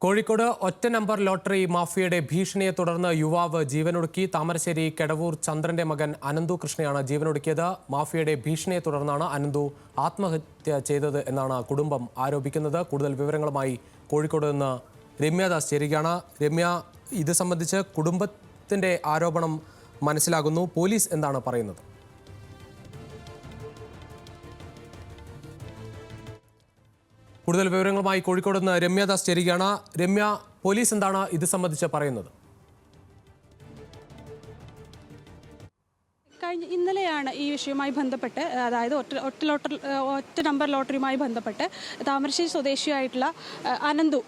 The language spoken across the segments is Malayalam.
കോഴിക്കോട് ഒറ്റ നമ്പർ ലോട്ടറി മാഫിയയുടെ ഭീഷണിയെ തുടർന്ന് യുവാവ് ജീവനൊടുക്കി. താമരശ്ശേരി കെടവൂർ ചന്ദ്രന്റെ മകൻ അനന്തു കൃഷ്ണയാണ് ജീവനൊടുക്കിയത്. മാഫിയയുടെ ഭീഷണിയെ തുടർന്നാണ് അനന്തു ആത്മഹത്യ ചെയ്തത് എന്നാണ് കുടുംബം ആരോപിക്കുന്നത്. കൂടുതൽ വിവരങ്ങളുമായി കോഴിക്കോട് നിന്ന് രമ്യദാസ് ചേരുകയാണ്. രമ്യ, ഇത് സംബന്ധിച്ച് കുടുംബത്തിന്റെ ആരോപണം മനസ്സിലാകുന്നു. പോലീസ് എന്താണ് പറയുന്നത്? കൂടുതൽ വിവരങ്ങളുമായി കോഴിക്കോട് നിന്ന് രമ്യദാസ് ചേരുകയാണ്. രമ്യ, പോലീസ് എന്താണ് ഇത് സംബന്ധിച്ച് പറയുന്നത്? ഇന്നലെയാണ് ഈ വിഷയവുമായി ബന്ധപ്പെട്ട്, അതായത് ഒറ്റ നമ്പർ ലോട്ടറിയുമായി ബന്ധപ്പെട്ട് താമരശ്ശേരി സ്വദേശിയായിട്ടുള്ള അനന്തു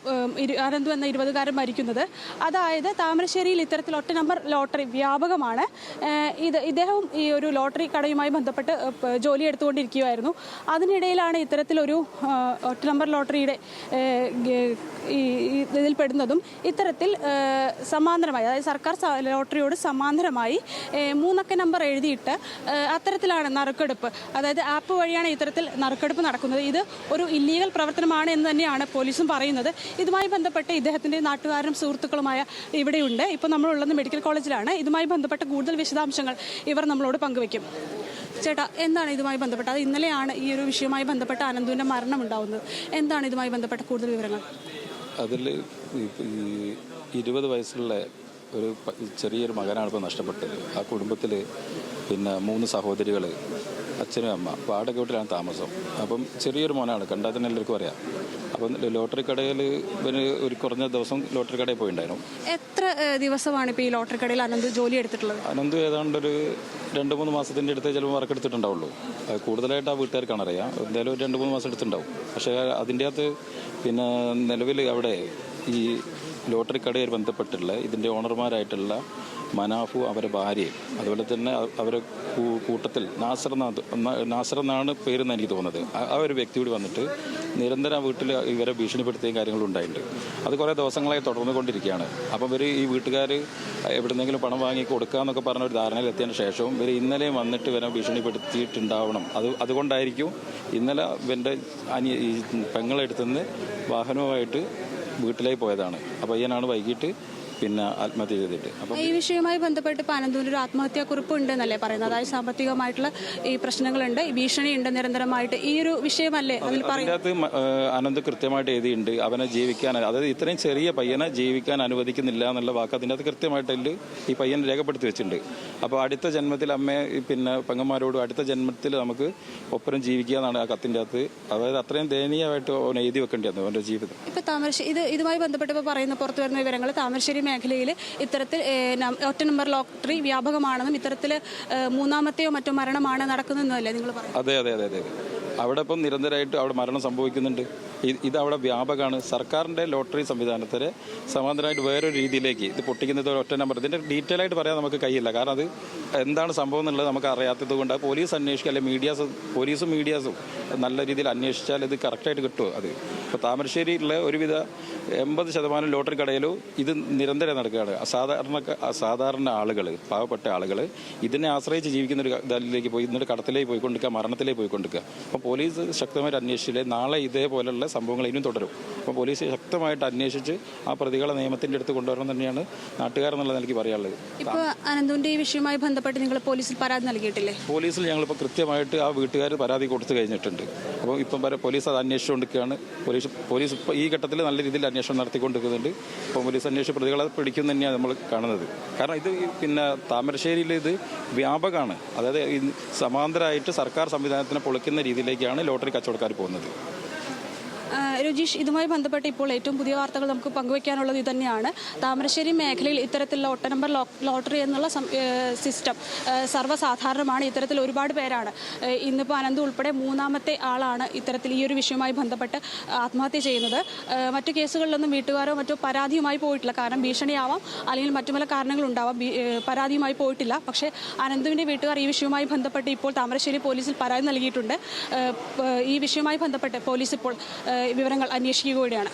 എന്ന 20-കാരൻ മരിക്കുന്നത്. അതായത് താമരശ്ശേരിയിൽ ഇത്തരത്തിൽ ഒറ്റ നമ്പർ ലോട്ടറി വ്യാപകമാണ്. ഇദ്ദേഹവും ഈ ഒരു ലോട്ടറി കടയുമായി ബന്ധപ്പെട്ട് ജോലി എടുത്തുകൊണ്ടിരിക്കുകയായിരുന്നു. അതിനിടയിലാണ് ഇത്തരത്തിലൊരു ഒറ്റ നമ്പർ ലോട്ടറിയുടെ ഇതിൽ പെടുന്നതും. ഇത്തരത്തിൽ സമാന്തരമായി, അതായത് സർക്കാർ ലോട്ടറിയോട് സമാന്തരമായി 3 അക്ക നമ്പർ എഴുതിയിട്ട് അത്തരത്തിലാണ് നറുക്കെടുപ്പ്, അതായത് ആപ്പ് വഴിയാണ് ഇത്തരത്തിൽ നറുക്കെടുപ്പ് നടക്കുന്നത്. ഇത് ഒരു ഇല്ലീഗൽ പ്രവർത്തനമാണ് എന്ന് തന്നെയാണ് പോലീസും പറയുന്നത്. ഇതുമായി ബന്ധപ്പെട്ട് ഇദ്ദേഹത്തിൻ്റെ നാട്ടുകാരും സുഹൃത്തുക്കളുമായ ഇവിടെയുണ്ട്. ഇപ്പോൾ നമ്മളുള്ളത് മെഡിക്കൽ കോളേജിലാണ്. ഇതുമായി ബന്ധപ്പെട്ട കൂടുതൽ വിശദാംശങ്ങൾ ഇവർ നമ്മളോട് പങ്കുവയ്ക്കും. ചേട്ടാ, എന്താണ് ഇതുമായി ബന്ധപ്പെട്ട്? അത് ഇന്നലെയാണ് ഈ ഒരു വിഷയവുമായി ബന്ധപ്പെട്ട് അനന്തുവിൻ്റെ മരണം ഉണ്ടാകുന്നത്. എന്താണ് ഇതുമായി ബന്ധപ്പെട്ട കൂടുതൽ വിവരങ്ങൾ? അതിൽ 20 വയസ്സുള്ള ഒരു ചെറിയൊരു മകനാണ് ഇപ്പോൾ നഷ്ടപ്പെട്ടത്. ആ കുടുംബത്തിൽ പിന്നെ 3 സഹോദരികൾ, അച്ഛനും അമ്മ, വാടക വീട്ടിലാണ് താമസം. അപ്പം ചെറിയൊരു മോനാണ്, കണ്ടാൽ തന്നെ എല്ലാവർക്കും അറിയാം. അപ്പം ലോട്ടറി കടയിൽ ഇവന് ഒരു കുറഞ്ഞ ദിവസം ലോട്ടറി കടയിൽ പോയിട്ടുണ്ടായിരുന്നു. എത്ര ദിവസമാണ് ഇപ്പോൾ ഈ ലോട്ടറി കടയിൽ അനന്ത് ജോലി എടുത്തിട്ടുള്ളത്? അനന്ത് ഏതാണ്ട് ഒരു 2-3 മാസത്തിൻ്റെ അടുത്ത് ചിലപ്പോൾ വർക്ക് എടുത്തിട്ടുണ്ടാവുള്ളൂ. കൂടുതലായിട്ട് ആ വീട്ടുകാർക്കാണ് അറിയാം. എന്തായാലും 2-3 മാസം എടുത്തിട്ടുണ്ടാവും. പക്ഷേ അതിൻ്റെ അകത്ത് പിന്നെ നിലവിൽ അവിടെ ഈ ലോട്ടറി കടയിൽ ബന്ധപ്പെട്ടുള്ള ഇതിൻ്റെ ഓണർമാരായിട്ടുള്ള മനാഫു, അവരെ ഭാര്യയും, അതുപോലെ തന്നെ അവരെ കൂട്ടത്തിൽ നാസർ എന്നാണ് പേരെന്ന് എനിക്ക് തോന്നുന്നത്. ആ ഒരു വ്യക്തി കൂടി വന്നിട്ട് നിരന്തരം വീട്ടിൽ ഇവരെ ഭീഷണിപ്പെടുത്തിയ കാര്യങ്ങളും ഉണ്ടായിട്ടുണ്ട്. അത് കുറേ ദിവസങ്ങളായി തുടർന്നു കൊണ്ടിരിക്കുകയാണ്. അപ്പം ഇവർ ഈ വീട്ടുകാർ എവിടെന്നെങ്കിലും പണം വാങ്ങി കൊടുക്കാമെന്നൊക്കെ പറഞ്ഞ ഒരു ധാരണയിലെത്തിയതിന് ശേഷവും ഇവർ ഇന്നലെയും വന്നിട്ട് ഇവരെ ഭീഷണിപ്പെടുത്തിയിട്ടുണ്ടാവണം. അതുകൊണ്ടായിരിക്കും ഇന്നലെ ഇവൻ്റെ ഈ പെങ്ങളെടുത്തുനിന്ന് വാഹനവുമായിട്ട് വീട്ടിലേക്ക് പോയതാണ്. അപ്പോൾ പയ്യനാണ് വൈകിട്ട് പിന്നെ ആത്മഹത്യ ചെയ്തിട്ട്. അപ്പം ഈ വിഷയവുമായി ബന്ധപ്പെട്ട് ഇപ്പോൾ അനന്തുവിൻ്റെ ഒരു ആത്മഹത്യാ കുറിപ്പ് ഉണ്ടെന്നല്ലേ പറയുന്നത്? അതായത് സാമ്പത്തികമായിട്ടുള്ള ഈ പ്രശ്നങ്ങളുണ്ട്, ഈ ഭീഷണിയുണ്ട് നിരന്തരമായിട്ട്. ഈ ഒരു വിഷയമല്ലേ അതിൽ പറയുന്നത്? അനന്ത് കൃത്യമായിട്ട് എഴുതിയിട്ടുണ്ട്. അവനെ ജീവിക്കാൻ, അതായത് ഇത്രയും ചെറിയ പയ്യനെ ജീവിക്കാൻ അനുവദിക്കുന്നില്ല എന്നുള്ള വാക്ക് അതിൻ്റെ അകത്ത് കൃത്യമായിട്ട് ഈ പയ്യൻ രേഖപ്പെടുത്തി വെച്ചിട്ടുണ്ട്. അപ്പോൾ അടുത്ത ജന്മത്തിൽ അമ്മയെ പിന്നെ പെങ്ങന്മാരോടും അടുത്ത ജന്മത്തിൽ നമുക്ക് ഒപ്പരം ജീവിക്കുക എന്നാണ് ആ കത്തിൻ്റെ അകത്ത്. അതായത് അത്രയും ദയനീയമായിട്ട് അവൻ എഴുതി വെക്കേണ്ടിയാണ് അവൻ്റെ ജീവിതം. ഇപ്പോൾ താമരശ്ശേരി ഇതുമായി ബന്ധപ്പെട്ട് ഇപ്പോൾ പറയുന്ന പുറത്തു വരുന്ന വിവരങ്ങൾ, താമരശ്ശേരി മേഖലയിൽ ഇത്തരത്തിൽ ഒറ്റ നമ്പർ ലോട്ടറി വ്യാപകമാണെന്നും ഇത്തരത്തിൽ 3ാമത്തെയോ മറ്റോ മരണമാണ് നടക്കുന്നതെന്നല്ലേ നിങ്ങൾ പറയുന്നത്? അതെ അതെ അതെ അതെ അവിടെ ഇപ്പം നിരന്തരമായിട്ട് അവിടെ മരണം സംഭവിക്കുന്നുണ്ട്. ഇത് അവിടെ വ്യാപകമാണ്. സർക്കാരിൻ്റെ ലോട്ടറി സംവിധാനത്തിന് സമാന്തരമായിട്ട് വേറൊരു രീതിയിലേക്ക് ഇത് പൊട്ടിക്കുന്നത് ഒറ്റ നമ്പർ. ഇതിൻ്റെ ഡീറ്റെയിൽ ആയിട്ട് പറയാൻ നമുക്ക് കഴിയില്ല. കാരണം അത് എന്താണ് സംഭവം എന്നുള്ളത് നമുക്ക് അറിയാത്തത് കൊണ്ട് പോലീസ് അന്വേഷിക്കുക, അല്ലെങ്കിൽ പോലീസും മീഡിയാസും നല്ല രീതിയിൽ അന്വേഷിച്ചാൽ ഇത് കറക്റ്റായിട്ട് കിട്ടുമോ? അത് ഇപ്പോൾ താമരശ്ശേരിയിലെ ഒരുവിധ 80% ലോട്ടറി കടയിലും ഇത് നിരന്തരം നടക്കുകയാണ്. സാധാരണ ആളുകൾ, പാവപ്പെട്ട ആളുകൾ ഇതിനെ ആശ്രയിച്ച് ജീവിക്കുന്ന ഒരു ഇതിലേക്ക് പോയി എന്നിട്ട് കടത്തിലേക്ക് പോയിക്കൊണ്ടിരിക്കുക, മരണത്തിലേക്ക് പോയിക്കൊണ്ടിരിക്കുക. അപ്പോൾ പോലീസ് ശക്തമായിട്ട് അന്വേഷിച്ചില്ലേ നാളെ ഇതേപോലുള്ള സംഭവങ്ങൾ ഇനിയും തുടരും. അപ്പോൾ പോലീസ് ശക്തമായിട്ട് അന്വേഷിച്ച് ആ പ്രതികളെ നിയമത്തിൻ്റെ അടുത്ത് കൊണ്ടുവരണം തന്നെയാണ് നാട്ടുകാരെന്നുള്ള നിലയ്ക്ക് പറയാനുള്ളത്. ഇപ്പോൾ അനന്തുവിൻ്റെ ഈ വിഷയവുമായി ബന്ധപ്പെട്ട് നിങ്ങൾ പോലീസിൽ പരാതി നൽകിയിട്ടില്ലേ? പോലീസിൽ ഞങ്ങളിപ്പോൾ കൃത്യമായിട്ട് ആ വീട്ടുകാർ പരാതി കൊടുത്തു കഴിഞ്ഞിട്ടുണ്ട്. അപ്പോൾ ഇപ്പം പോലീസ് അത് അന്വേഷിച്ചുകൊണ്ടിരിക്കുകയാണ്. പോലീസ് ഇപ്പോൾ ഈ ഘട്ടത്തിൽ നല്ല രീതിയിൽ അന്വേഷണം നടത്തിക്കൊണ്ടിരിക്കുന്നുണ്ട്. ഇപ്പോൾ പോലീസ് അന്വേഷിച്ച് പ്രതികളെ പിടിക്കും തന്നെയാണ് നമ്മൾ കാണുന്നത്. കാരണം ഇത് പിന്നെ താമരശ്ശേരിയിൽ ഇത് വ്യാപകമാണ്. അതായത് സമാന്തരമായിട്ട് സർക്കാർ സംവിധാനത്തിനെ പൊളിക്കുന്ന രീതിയിലേക്കാണ് ലോട്ടറി കച്ചവടക്കാർ പോകുന്നത്. രുചീഷ്, ഇതുമായി ബന്ധപ്പെട്ട് ഇപ്പോൾ ഏറ്റവും പുതിയ വാർത്തകൾ നമുക്ക് പങ്കുവയ്ക്കാനുള്ളത് ഇത് തന്നെയാണ്. താമരശ്ശേരി മേഖലയിൽ ഇത്തരത്തിലുള്ള ഒറ്റ നമ്പർ ലോട്ടറി എന്നുള്ള സിസ്റ്റം സർവ്വസാധാരണമാണ്. ഇത്തരത്തിൽ ഒരുപാട് പേരാണ്. ഇന്നിപ്പോൾ അനന്ത് ഉൾപ്പെടെ 3ാമത്തെ ആളാണ് ഇത്തരത്തിൽ ഈ ഒരു വിഷയവുമായി ബന്ധപ്പെട്ട് ആത്മഹത്യ ചെയ്യുന്നത്. മറ്റു കേസുകളിലൊന്നും വീട്ടുകാരോ മറ്റോ പരാതിയുമായി പോയിട്ടില്ല. കാരണം ഭീഷണിയാവാം, അല്ലെങ്കിൽ മറ്റു പല കാരണങ്ങളുണ്ടാവാം. പരാതിയുമായി പോയിട്ടില്ല. പക്ഷേ അനന്തുവിൻ്റെ വീട്ടുകാർ ഈ വിഷയവുമായി ബന്ധപ്പെട്ട് ഇപ്പോൾ താമരശ്ശേരി പോലീസിൽ പരാതി നൽകിയിട്ടുണ്ട്. ഈ വിഷയവുമായി ബന്ധപ്പെട്ട് പോലീസ് ഇപ്പോൾ വിവരങ്ങൾ അന്വേഷിക്കുകയാണ്.